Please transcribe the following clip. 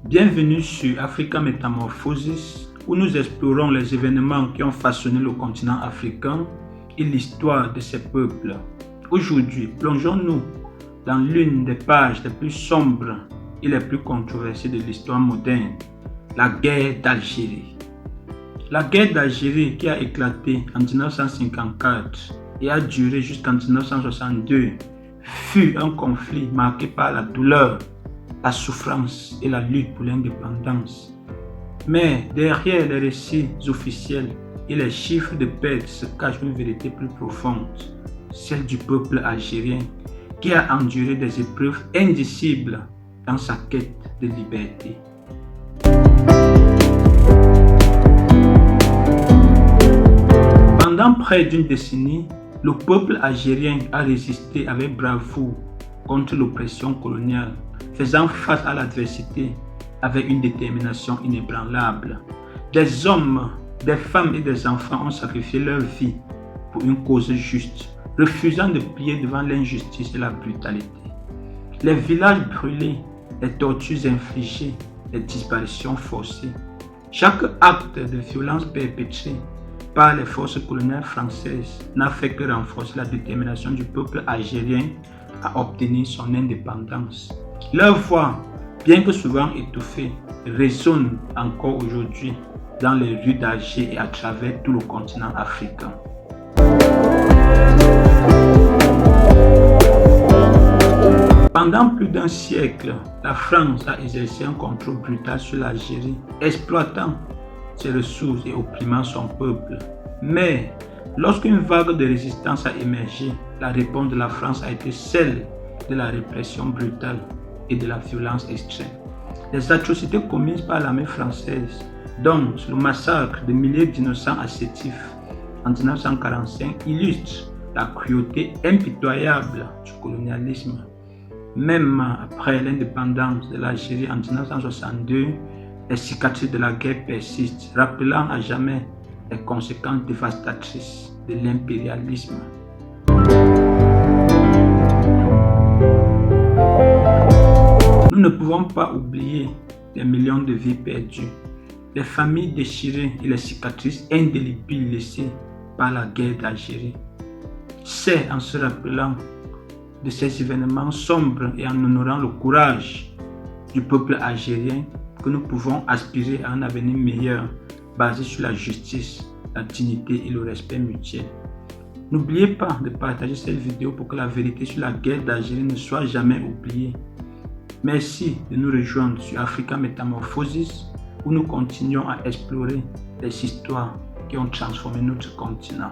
Bienvenue sur Africa Metamorphosis, où nous explorons les événements qui ont façonné le continent africain et l'histoire de ses peuples. Aujourd'hui, plongeons-nous dans l'une des pages les plus sombres et les plus controversées de l'histoire moderne, la guerre d'Algérie. La guerre d'Algérie qui a éclaté en 1954 et a duré jusqu'en 1962 fut un conflit marqué par la douleur, la souffrance et la lutte pour l'indépendance. Mais derrière les récits officiels et les chiffres de pertes se cache une vérité plus profonde, celle du peuple algérien qui a enduré des épreuves indicibles dans sa quête de liberté. Pendant près d'une décennie, le peuple algérien a résisté avec bravoure contre l'oppression coloniale, faisant face à l'adversité avec une détermination inébranlable. Des hommes, des femmes et des enfants ont sacrifié leur vie pour une cause juste, refusant de plier devant l'injustice et la brutalité. Les villages brûlés, les tortures infligées, les disparitions forcées. Chaque acte de violence perpétré par les forces coloniales françaises n'a fait que renforcer la détermination du peuple algérien à obtenir son indépendance. Leur voix, bien que souvent étouffée, résonne encore aujourd'hui dans les rues d'Alger et à travers tout le continent africain. Pendant plus d'un siècle, la France a exercé un contrôle brutal sur l'Algérie, exploitant ses ressources et opprimant son peuple. Mais lorsqu'une vague de résistance a émergé, la réponse de la France a été celle de la répression brutale et de la violence extrême. Les atrocités commises par l'armée française, dont le massacre de milliers d'innocents assétifs en 1945, illustrent la cruauté impitoyable du colonialisme. Même après l'indépendance de l'Algérie en 1962, les cicatrices de la guerre persistent, rappelant à jamais les conséquences dévastatrices de l'impérialisme. Nous ne pouvons pas oublier les millions de vies perdues, les familles déchirées et les cicatrices indélébiles laissées par la guerre d'Algérie. C'est en se rappelant de ces événements sombres et en honorant le courage du peuple algérien que nous pouvons aspirer à un avenir meilleur basé sur la justice, la dignité et le respect mutuel. N'oubliez pas de partager cette vidéo pour que la vérité sur la guerre d'Algérie ne soit jamais oubliée. Merci de nous rejoindre sur Africa Metamorphosis où nous continuons à explorer les histoires qui ont transformé notre continent.